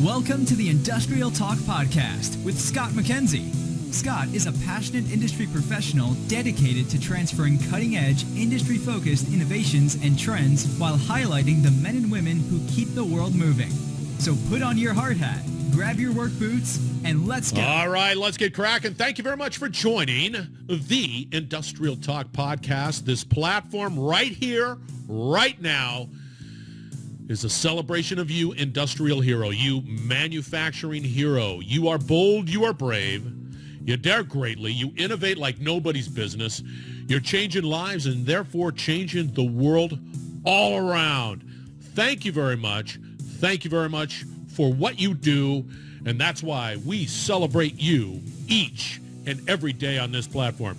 Welcome to the Industrial Talk Podcast with Scott McKenzie. Scott is a passionate industry professional dedicated to transferring cutting-edge, industry-focused innovations and trends while highlighting the men and women who keep the world moving. So put on your hard hat, grab your work boots, and let's go. All right, let's get cracking. Thank you very much for joining the Industrial Talk Podcast. This platform right here, right now, is a celebration of you, industrial hero, you manufacturing hero. You are bold, you are brave, you dare greatly, you innovate like nobody's business. You're changing lives and therefore changing the world all around. Thank you very much. Thank you very much for what you do, and that's why we celebrate you each and every day on this platform.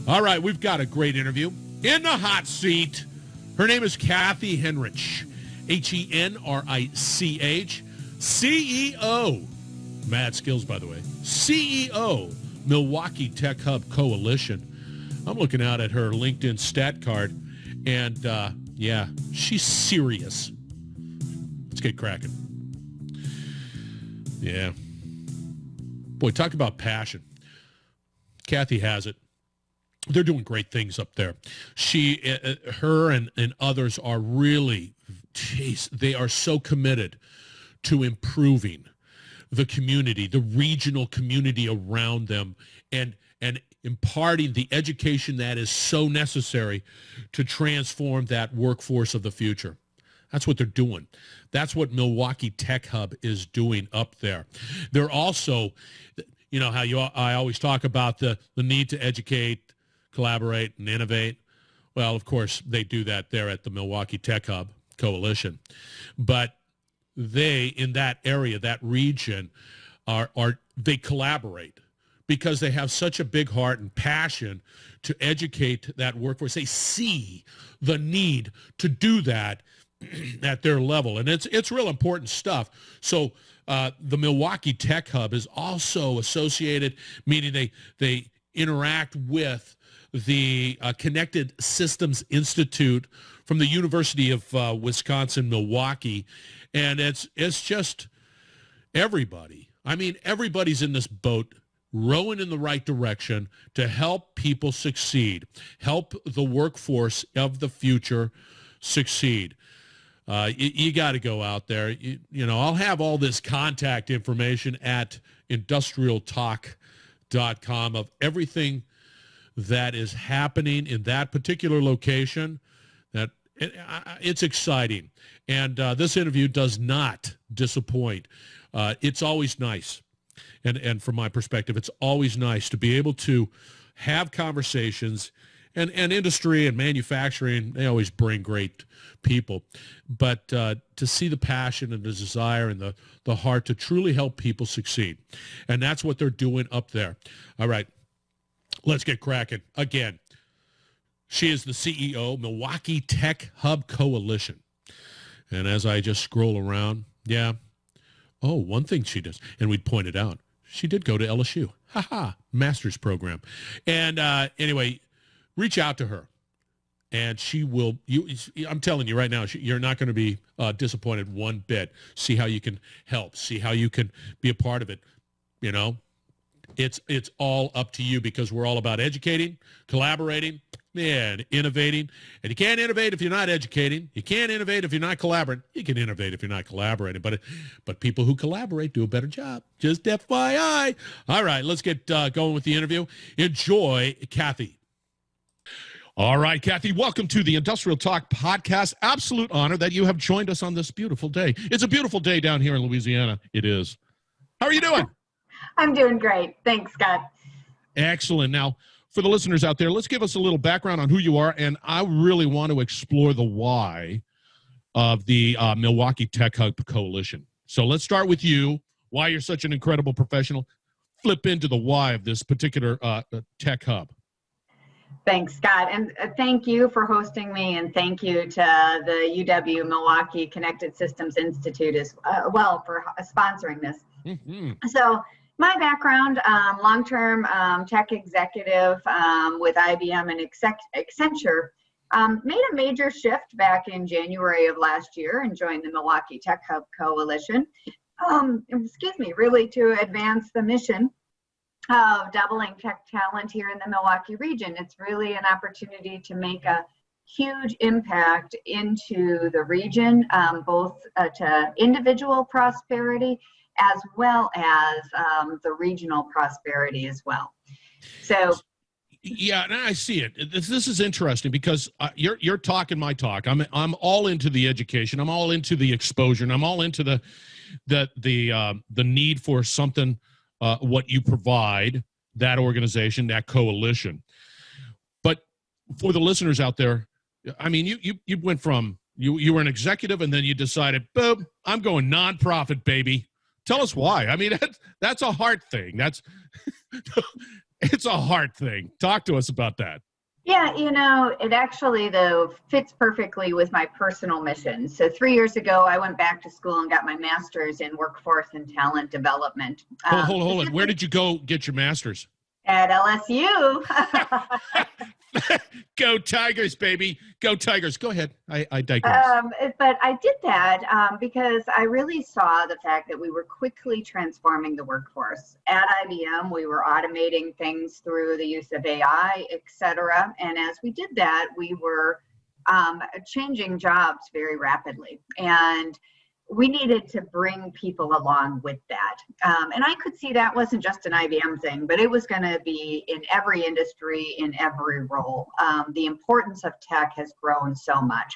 All right, we've got a great interview. In the hot seat, her name is Kathy Henrich. Henrich, CEO, mad skills, by the way, CEO, Milwaukee Tech Hub Coalition. I'm looking out at her LinkedIn stat card, and yeah, she's serious. Let's get cracking. Yeah. Boy, talk about passion. Kathy has it. They're doing great things up there. Her and others are really, they are so committed to improving the community, the regional community around them, and imparting the education that is so necessary to transform that workforce of the future. That's what they're doing. That's what Milwaukee Tech Hub is doing up there. They're also, you know how I always talk about the need to educate, collaborate, and innovate. Well, of course, they do that there at the Milwaukee Tech Hub Coalition. But they, in that area, that region, they collaborate because they have such a big heart and passion to educate that workforce. They see the need to do that at their level, and it's real important stuff. So the Milwaukee Tech Hub is also associated, meaning they interact with the Connected Systems Institute from the University of Wisconsin-Milwaukee, and it's just everybody. I mean, everybody's in this boat rowing in the right direction to help people succeed, help the workforce of the future succeed. You got to go out there. You know, I'll have all this contact information at industrialtalk.com of everything that is happening in that particular location. That it's exciting, and this interview does not disappoint. It's always nice, and from my perspective, it's always nice to be able to have conversations. And industry and manufacturing, they always bring great people, but to see the passion and the desire and the heart to truly help people succeed, and that's what they're doing up there. All right. Let's get cracking. Again, she is the CEO, Milwaukee Tech Hub Coalition. And as I just scroll around, one thing she does, and we'd pointed out, she did go to LSU. Master's program. And anyway, reach out to her, and she will, I'm telling you right now, you're not going to be disappointed one bit. See how you can help. See how you can be a part of it, you know. It's all up to you because we're all about educating, collaborating, and innovating. And you can't innovate if you're not educating. You can't innovate if you're not collaborating. You can innovate if you're not collaborating. But people who collaborate do a better job. Just FYI. All right, let's get going with the interview. Enjoy, Kathy. All right, Kathy, welcome to the Industrial Talk Podcast. Absolute honor that you have joined us on this beautiful day. It's a beautiful day down here in Louisiana. It is. How are you doing? I'm doing great. Thanks, Scott. Excellent. Now, for the listeners out there, let's give us a little background on who you are, and I really want to explore the why of the Milwaukee Tech Hub Coalition. So let's start with you, why you're such an incredible professional. Flip into the why of this particular Tech Hub. Thanks, Scott. And thank you for hosting me, and thank you to the UW Milwaukee Connected Systems Institute as well for sponsoring this. Mm-hmm. So my background, long-term tech executive with IBM and Accenture, made a major shift back in January of last year and joined the Milwaukee Tech Hub Coalition. really to advance the mission of doubling tech talent here in the Milwaukee region. It's really an opportunity to make a huge impact into the region, both to individual prosperity as well as the regional prosperity as well. So, yeah, and I see it. This is interesting because you're talking my talk. I'm all into the education. I'm all into the exposure, and I'm all into the need for something. What you provide, that organization, that coalition. But for the listeners out there, I mean, you went from you were an executive, and then you decided, boom, I'm going nonprofit, baby. Tell us why. I mean, that's a hard thing. It's a hard thing. Talk to us about that. Yeah, it actually, though, fits perfectly with my personal mission. So 3 years ago, I went back to school and got my master's in workforce and talent development. Hold on. Where did you go get your master's? At LSU. Go Tigers, baby. Go Tigers. Go ahead. I digress. But I did that because I really saw the fact that we were quickly transforming the workforce. At IBM, we were automating things through the use of AI, et cetera. And as we did that, we were changing jobs very rapidly. And we needed to bring people along with that. And I could see that wasn't just an IBM thing, but it was going to be in every industry, in every role. The importance of tech has grown so much.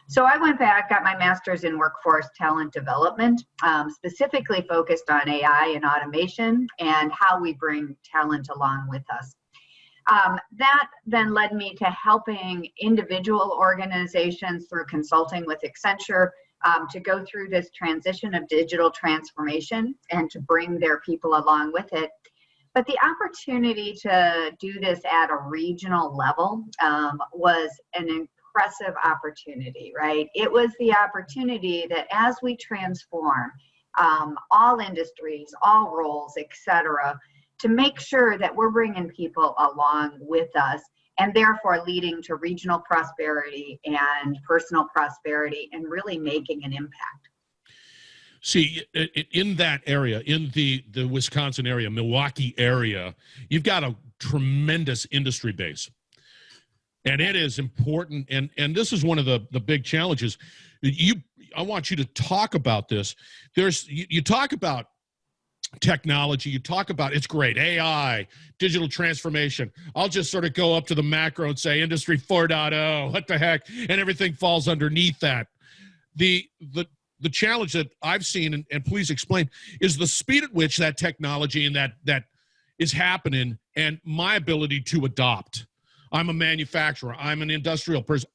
So I went back, got my master's in workforce talent development, specifically focused on AI and automation and how we bring talent along with us. That then led me to helping individual organizations through consulting with Accenture to go through this transition of digital transformation and to bring their people along with it. But the opportunity to do this at a regional level was an impressive opportunity, right? It was the opportunity that as we transform all industries, all roles, et cetera, to make sure that we're bringing people along with us and therefore leading to regional prosperity and personal prosperity and really making an impact. See, in that area, in the Wisconsin area, Milwaukee area, you've got a tremendous industry base. And it is important, and this is one of the big challenges. I want you to talk about this. You talk about technology, you talk about, it's great, AI, digital transformation. I'll just sort of go up to the macro and say Industry 4.0, what the heck, and everything falls underneath that. The challenge that I've seen, and please explain, is the speed at which that technology and that is happening and my ability to adopt. I'm a manufacturer. I'm an industrial person.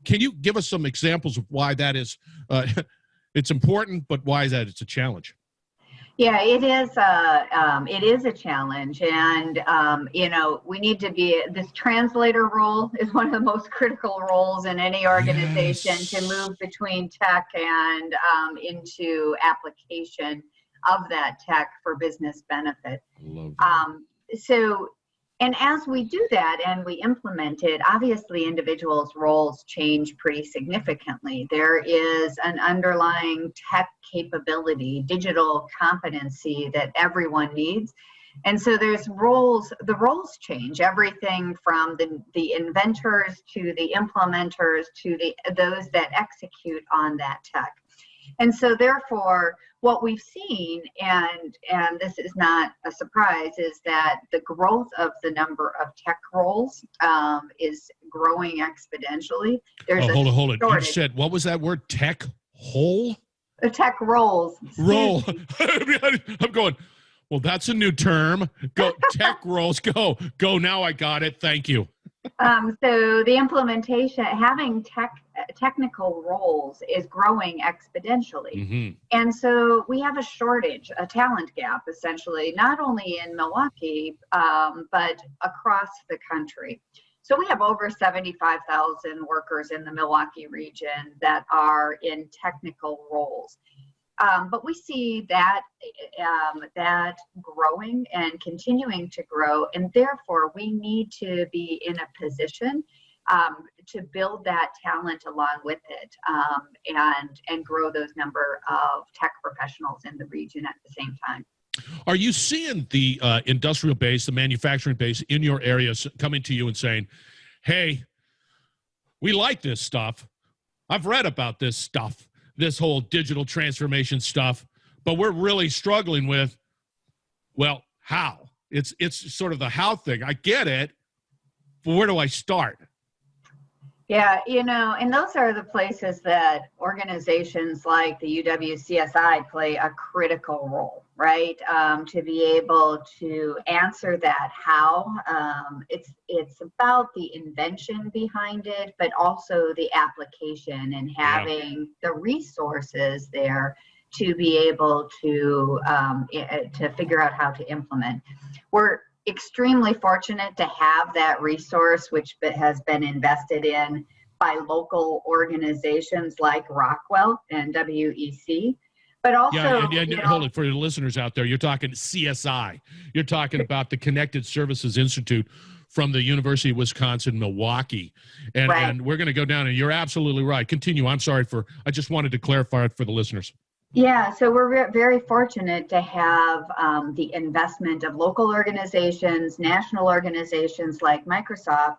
Can you give us some examples of why that is, it's important, but why is that it's a challenge? Yeah, it is a challenge, and we need to be. This translator role is one of the most critical roles in any organization. Yes. To move between tech and into application of that tech for business benefit. Love that. And as we do that and we implement it, obviously individuals' roles change pretty significantly. There is an underlying tech capability, digital competency that everyone needs. And so the roles change, everything from the inventors to the implementers to those that execute on that tech. And so therefore, what we've seen, and this is not a surprise, is that the growth of the number of tech roles is growing exponentially. There's hold it. You said, what was that word? Tech hole? Tech roles. Roll. I'm going, well, that's a new term. Go tech roles. Go. Now I got it. Thank you. So the implementation, having technical roles is growing exponentially. Mm-hmm. And so we have a shortage, a talent gap, essentially, not only in Milwaukee, but across the country. So we have over 75,000 workers in the Milwaukee region that are in technical roles. But we see that growing and continuing to grow, and therefore we need to be in a position to build that talent along with it, and grow those number of tech professionals in the region at the same time. Are you seeing the industrial base, the manufacturing base in your areas coming to you and saying, hey, we like this stuff. I've read about this stuff, this whole digital transformation stuff, but we're really struggling with, well, how? It's sort of the how thing. I get it, but where do I start? Yeah, and those are the places that organizations like the UW-CSI play a critical role, right? To be able to answer that how. It's about the invention behind it, but also the application and having the resources there to be able to figure out how to implement. We're extremely fortunate to have that resource, which has been invested in by local organizations like Rockwell and WEC, but also hold it for the listeners out there. You're talking CSI. You're talking about the Connected Services Institute from the University of Wisconsin, Milwaukee, and we're going to go down. And you're absolutely right. Continue. I'm sorry I just wanted to clarify it for the listeners. Yeah, so we're very fortunate to have the investment of local organizations, national organizations like Microsoft,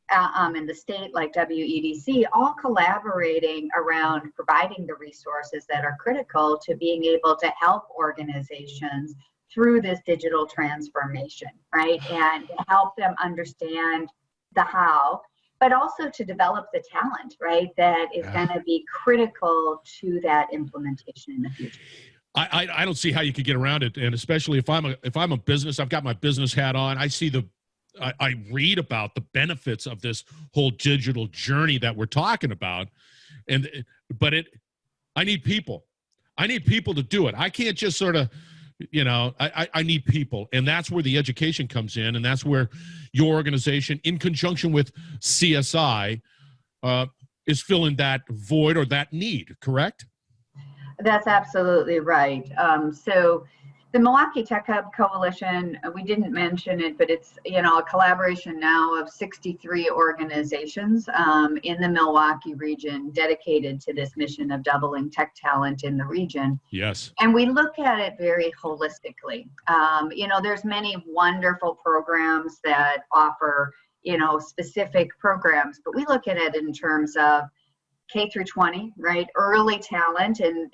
and the state like WEDC, all collaborating around providing the resources that are critical to being able to help organizations through this digital transformation, right? And to help them understand the how, but also to develop the talent, right, that is going to be critical to that implementation in the future. I don't see how you could get around it, and especially if I'm a business, I've got my business hat on. I read about the benefits of this whole digital journey that we're talking about, but I need people. I need people to do it. I can't just sort of. I need people, and that's where the education comes in, and that's where your organization, in conjunction with CSI, is filling that void or that need, correct? That's absolutely right. So the Milwaukee Tech Hub Coalition, we didn't mention it, but it's a collaboration now of 63 organizations in the Milwaukee region dedicated to this mission of doubling tech talent in the region. Yes. And we look at it very holistically. There's many wonderful programs that offer specific programs, but we look at it in terms of K through 20, right? Early talent and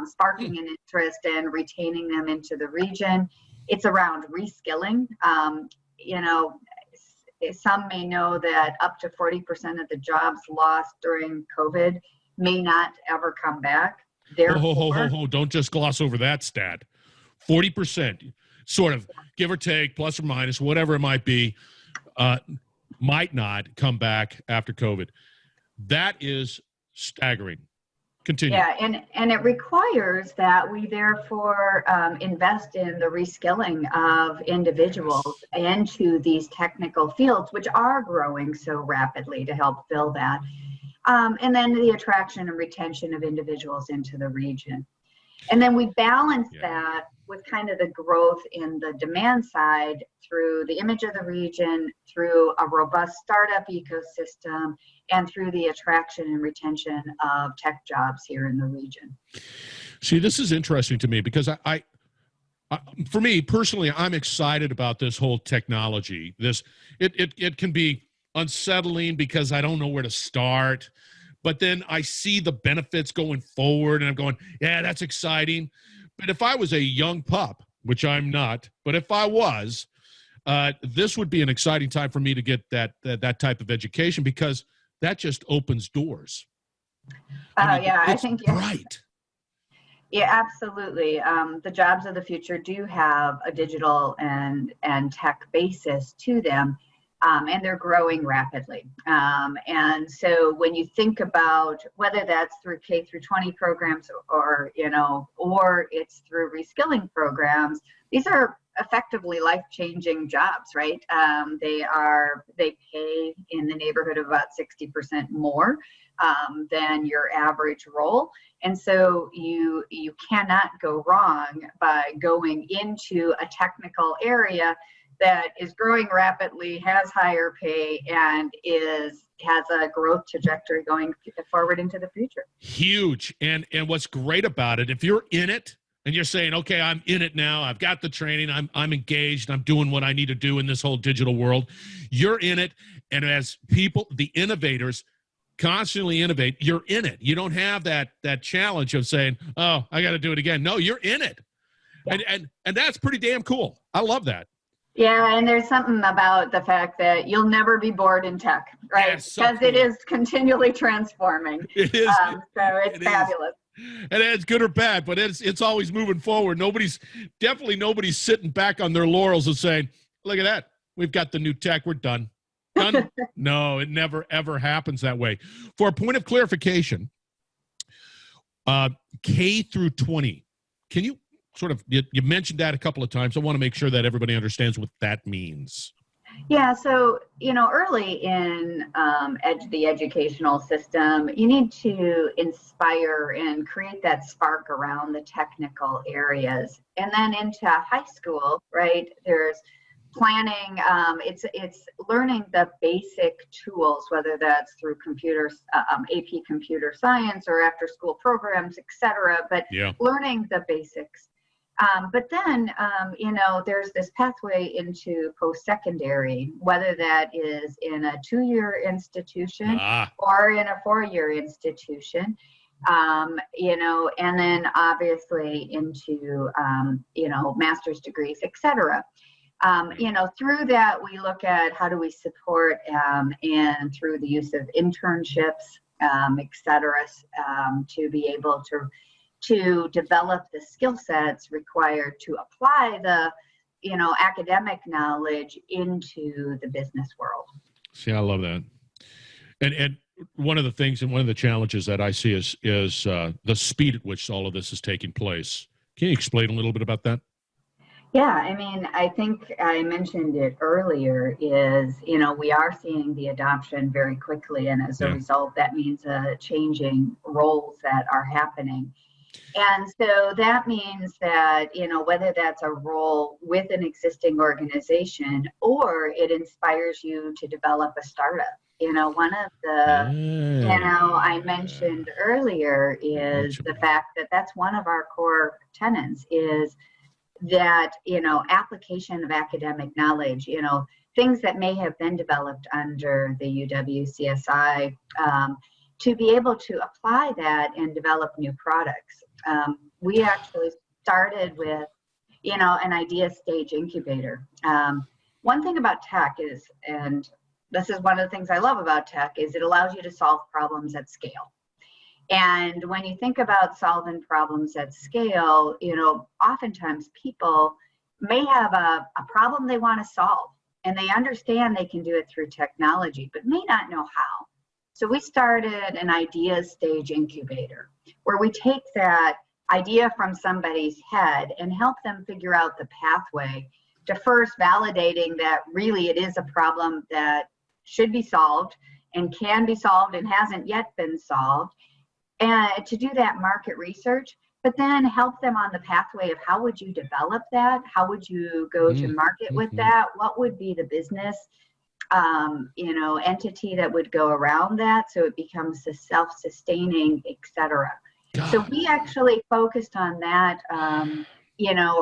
sparking an interest and retaining them into the region. It's around reskilling. Some may know that up to 40% of the jobs lost during COVID may not ever come back. Therefore, don't just gloss over that stat. 40%, sort of, give or take, plus or minus, whatever it might be, might not come back after COVID. That is staggering. Continue. Yeah, and it requires that we therefore invest in the reskilling of individuals into these technical fields, which are growing so rapidly, to help fill that. And then the attraction and retention of individuals into the region. And then we balance that with kind of the growth in the demand side through the image of the region, through a robust startup ecosystem, and through the attraction and retention of tech jobs here in the region. See, this is interesting to me because I for me personally, I'm excited about this whole technology. It can be unsettling because I don't know where to start, but then I see the benefits going forward and I'm going, yeah, that's exciting. But if I was a young pup, which I'm not, but if I was, this would be an exciting time for me to get that type of education, because that just opens doors. I think bright. Yeah, absolutely. The jobs of the future do have a digital and tech basis to them, and they're growing rapidly. And so when you think about whether that's through K through 20 programs or it's through reskilling programs, these are effectively life-changing jobs, right? They pay in the neighborhood of about 60% more than your average role. And so you cannot go wrong by going into a technical area that is growing rapidly, has higher pay, and has a growth trajectory going forward into the future. Huge. And what's great about it, if you're in it and you're saying, okay, I'm in it now, I've got the training, I'm engaged, I'm doing what I need to do in this whole digital world, you're in it. And as people, the innovators, constantly innovate, you're in it. You don't have that challenge of saying, oh, I got to do it again. No, you're in it. Yeah. And that's pretty damn cool. I love that. Yeah, and there's something about the fact that you'll never be bored in tech, right? Because so cool. It is continually transforming. It is. So it's fabulous. And it's good or bad, but it's always moving forward. Nobody's sitting back on their laurels and saying, look at that. We've got the new tech. We're done. Done? No, it never, ever happens that way. For a point of clarification, K through 20, can you sort of, you mentioned that a couple of times. I want to make sure that everybody understands what that means. Yeah, so, early in the educational system, you need to inspire and create that spark around the technical areas. And then into high school, right, there's planning, it's learning the basic tools, whether that's through computers, AP computer science or after school programs, et cetera, but learning the basics. But then, there's this pathway into post-secondary, whether that is in a 2-year institution or in a 4-year institution, and then obviously into, master's degrees, et cetera. Through that, we look at how do we support and through the use of internships, et cetera, to be able to develop the skill sets required to apply the, academic knowledge into the business world. See, I love that. And one of the things and one of the challenges that I see is the speed at which all of this is taking place. Can you explain a little bit about that? Yeah, I mean, I think I mentioned it earlier is, we are seeing the adoption very quickly. And as a result, that means changing roles that are happening. And so that means that, whether that's a role with an existing organization or it inspires you to develop a startup. One of the, I mentioned earlier is the fact that that's one of our core tenets is that, application of academic knowledge, things that may have been developed under the UW-CSI, to be able to apply that and develop new products. We actually started with, an idea stage incubator. One thing about tech is, and this is one of the things I love about tech, is it allows you to solve problems at scale. And when you think about solving problems at scale, oftentimes people may have a problem they want to solve and they understand they can do it through technology, but may not know how. So we started an idea stage incubator where we take that idea from somebody's head and help them figure out the pathway to first validating that really it is a problem that should be solved and can be solved and hasn't yet been solved. And to do that market research, but then help them on the pathway of how would you develop that? How would you go to market with that? What would be the business, entity that would go around that so it becomes the self-sustaining, et cetera. So we actually focused on that,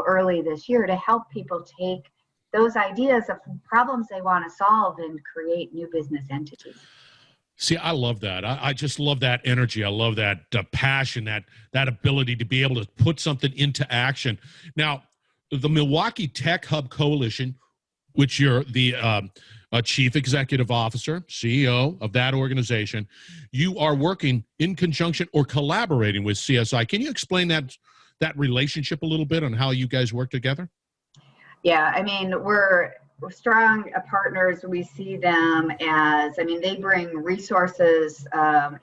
early this year to help people take those ideas of problems they want to solve and create new business entities. See, I love that. I just love that energy. I love that passion, that ability to be able to put something into action. Now, the Milwaukee Tech Hub Coalition, which you're the chief executive officer, CEO of that organization, you are working in conjunction or collaborating with CSI. Can you explain that relationship a little bit on how you guys work together? Yeah, I mean, we're strong partners. We see them as, they bring resources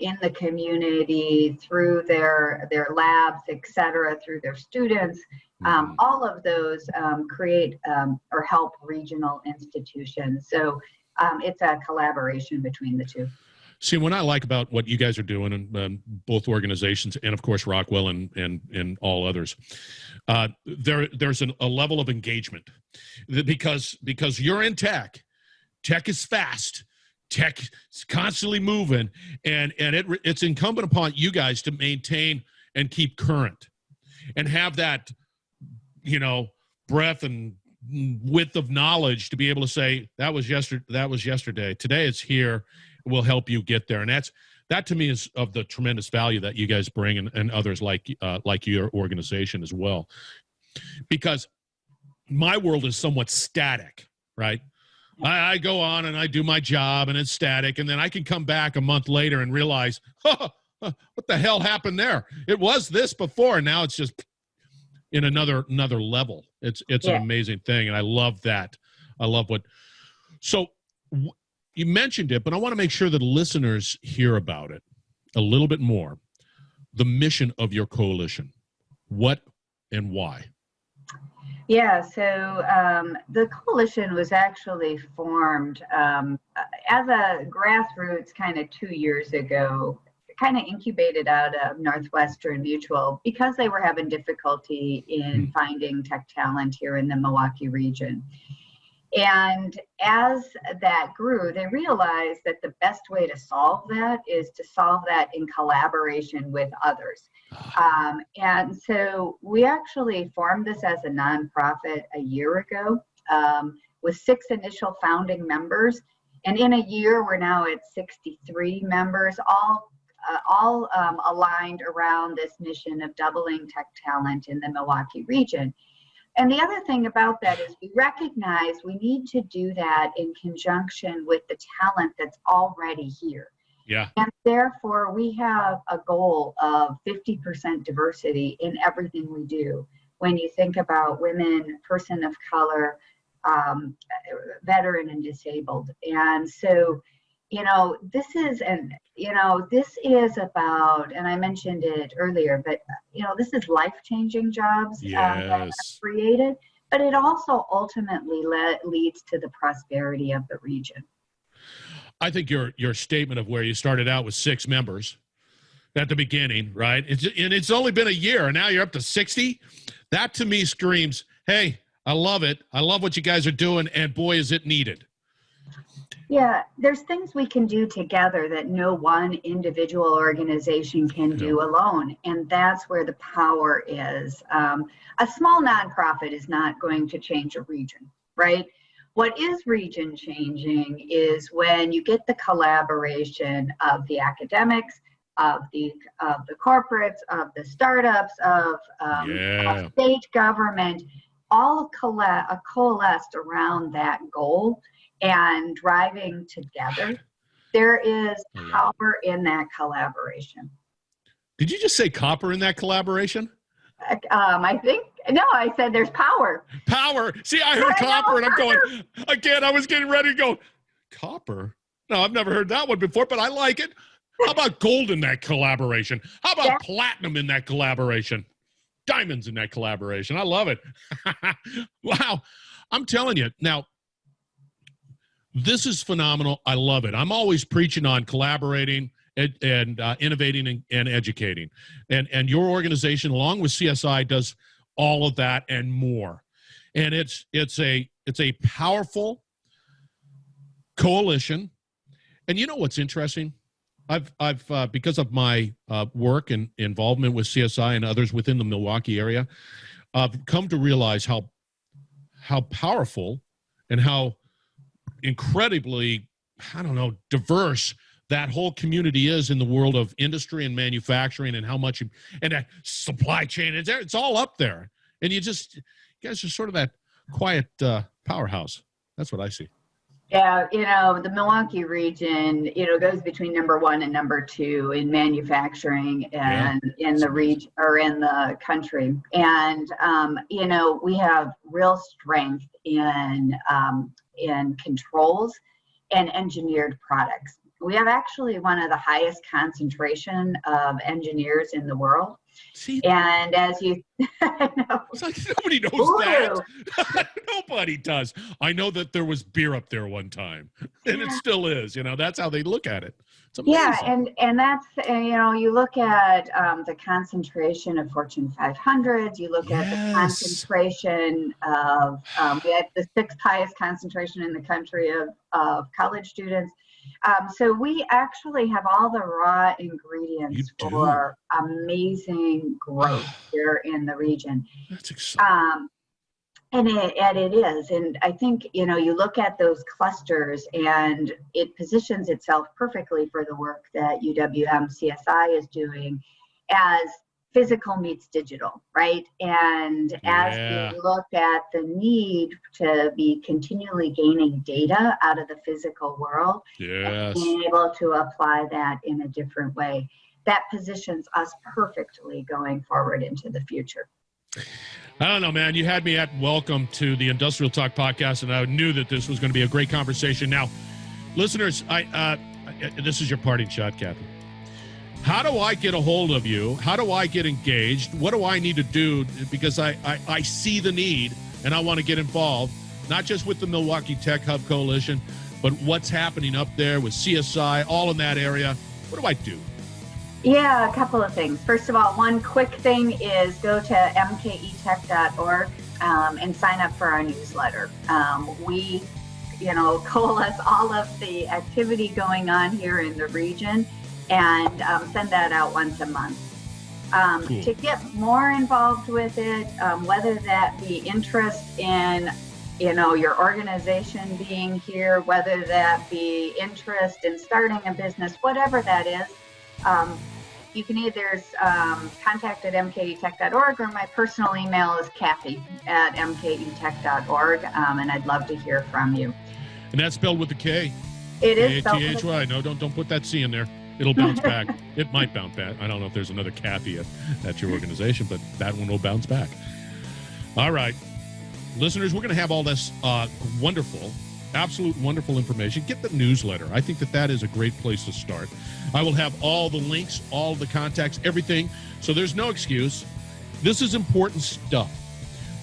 in the community through their labs, et cetera, through their students. All of those create or help regional institutions. So it's a collaboration between the two. See, what I like about what you guys are doing, and both organizations, and of course Rockwell and all others, there's a level of engagement because you're in tech. Tech is fast. Tech is constantly moving, and it's incumbent upon you guys to maintain and keep current, and have that, breadth and width of knowledge to be able to say that was yesterday. Today it's here. Will help you get there, and that to me is of the tremendous value that you guys bring, and others like your organization as well, because my world is somewhat static, right? I go on and I do my job and it's static, and then I can come back a month later and realize, what the hell happened there? It was this before, and now it's just in another level. It's an amazing thing, and I love that. I love you mentioned it, but I want to make sure that listeners hear about it a little bit more. The mission of your coalition, what and why? Yeah, so the coalition was actually formed as a grassroots kind of 2 years ago, kind of incubated out of Northwestern Mutual because they were having difficulty in finding tech talent here in the Milwaukee region. And as that grew, they realized that the best way to solve that is to solve that in collaboration with others. And so we actually formed this as a nonprofit a year ago with 6 initial founding members. And in a year, we're now at 63 members, all aligned around this mission of doubling tech talent in the Milwaukee region. And the other thing about that is we recognize we need to do that in conjunction with the talent that's already here. Yeah. And therefore, we have a goal of 50% diversity in everything we do. When you think about women, person of color, veteran and disabled. And so, this is about, and I mentioned it earlier, but, this is life-changing jobs that are created, but it also ultimately leads to the prosperity of the region. I think your statement of where you started out with 6 members at the beginning, right? It's only been a year, and now you're up to 60. That to me screams, hey, I love it. I love what you guys are doing, and boy, is it needed. Yeah, there's things we can do together that no one individual organization can do alone, and that's where the power is. A small nonprofit is not going to change a region, right? What is region changing is when you get the collaboration of the academics, of the corporates, of the startups, of state government, all coalesced around that goal and driving together. There is power in that collaboration. Did you just say copper in that collaboration? I think, no, I said there's power. Power. See, I heard copper, and I'm going, again, I was getting ready to go, copper? No, I've never heard that one before, but I like it. How about gold in that collaboration? How about platinum in that collaboration? Diamonds in that collaboration. I love it. Wow. I'm telling you. Now, this is phenomenal. I love it. I'm always preaching on collaborating and innovating and educating. And your organization, along with CSI, does all of that and more. And it's a powerful coalition. And you know what's interesting? I've because of my work and involvement with CSI and others within the Milwaukee area, I've come to realize how powerful and how incredibly, diverse that whole community is in the world of industry and manufacturing, and how much, and that supply chain, it's all up there. And you guys are sort of that quiet powerhouse. That's what I see. Yeah, the Milwaukee region, goes between number 1 and number 2 in manufacturing and in the region or in the country. And, we have real strength in controls and engineered products. we have actually one of the highest concentration of engineers in the world. See, and as you I know, it's like nobody knows Ooh. that. Nobody does. I know that there was beer up there one time, and it still is. That's how they look at it. It's amazing. Yeah, and that's, you look at the concentration of Fortune 500s, you look at the concentration of, we have the 6th highest concentration in the country of college students. So we actually have all the raw ingredients for amazing growth here in the region. That's exciting. And it is. And I think, you look at those clusters and it positions itself perfectly for the work that UWM CSI is doing as physical meets digital, right? And as we look at the need to be continually gaining data out of the physical world, and being able to apply that in a different way, that positions us perfectly going forward into the future. I don't know, man. You had me at welcome to the Industrial Talk podcast, and I knew that this was going to be a great conversation. Now, listeners, this is your parting shot, Kathy. How do I get a hold of you? How do I get engaged? What do I need to do? Because I see the need, and I want to get involved, not just with the Milwaukee Tech Hub Coalition, but what's happening up there with CSI, all in that area. What do I do? Yeah, a couple of things. First of all, one quick thing is go to mketech.org and sign up for our newsletter. We, coalesce all of the activity going on here in the region and send that out once a month. Cool. To get more involved with it, whether that be interest in your organization being here, whether that be interest in starting a business, whatever that is, you can either contact at mketech.org, or my personal email is kathy@mketech.org, and I'd love to hear from you. And that's spelled with a K. It is spelled with a K-A-T-H-Y. No, don't put that C in there. It'll bounce back. It might bounce back. I don't know if there's another Kathy at your organization, but that one will bounce back. All right. Listeners, we're going to have all this absolute wonderful information. Get the newsletter. I think that is a great place to start. I will have all the links, all the contacts, everything. So there's no excuse. This is important stuff.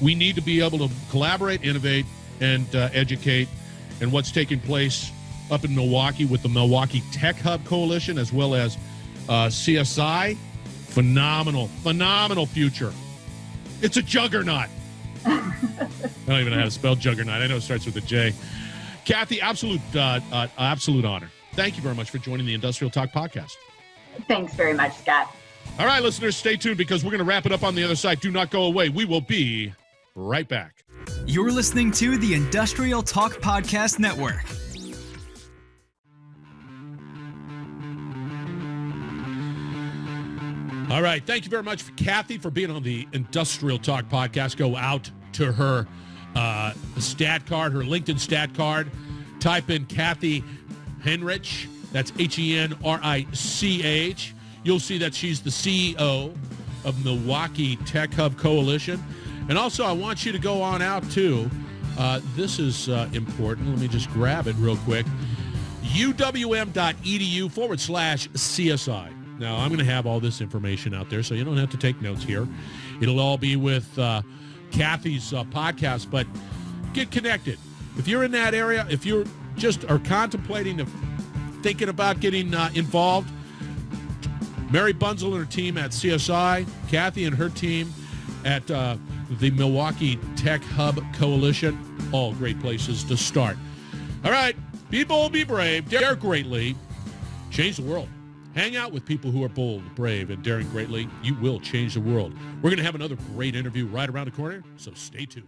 We need to be able to collaborate, innovate, and educate. And what's taking place up in Milwaukee with the Milwaukee Tech Hub Coalition, as well as CSI, phenomenal future. It's a juggernaut. I don't even know how to spell juggernaut. I know it starts with a J. Kathy, absolute honor. Thank you very much for joining the Industrial Talk podcast. Thanks very much, Scott. All right, listeners, stay tuned because we're going to wrap it up on the other side. Do not go away. We will be right back. You're listening to the Industrial Talk Podcast Network. All right. Thank you very much, Kathy, for being on the Industrial Talk podcast. Go out to her stat card, her LinkedIn stat card. Type in Kathy Henrich. That's Henrich. You'll see that she's the CEO of Milwaukee Tech Hub Coalition. And also, I want you to go on out to, this is important. Let me just grab it real quick. uwm.edu/CSI. Now, I'm going to have all this information out there, so you don't have to take notes here. It'll all be with Kathy's podcast, but get connected. If you're in that area, if you're just are contemplating thinking about getting involved, Mary Bunzel and her team at CSI, Kathy and her team at the Milwaukee Tech Hub Coalition, all great places to start. All right, be bold, be brave, dare greatly, change the world. Hang out with people who are bold, brave, and daring greatly. You will change the world. We're going to have another great interview right around the corner, so stay tuned.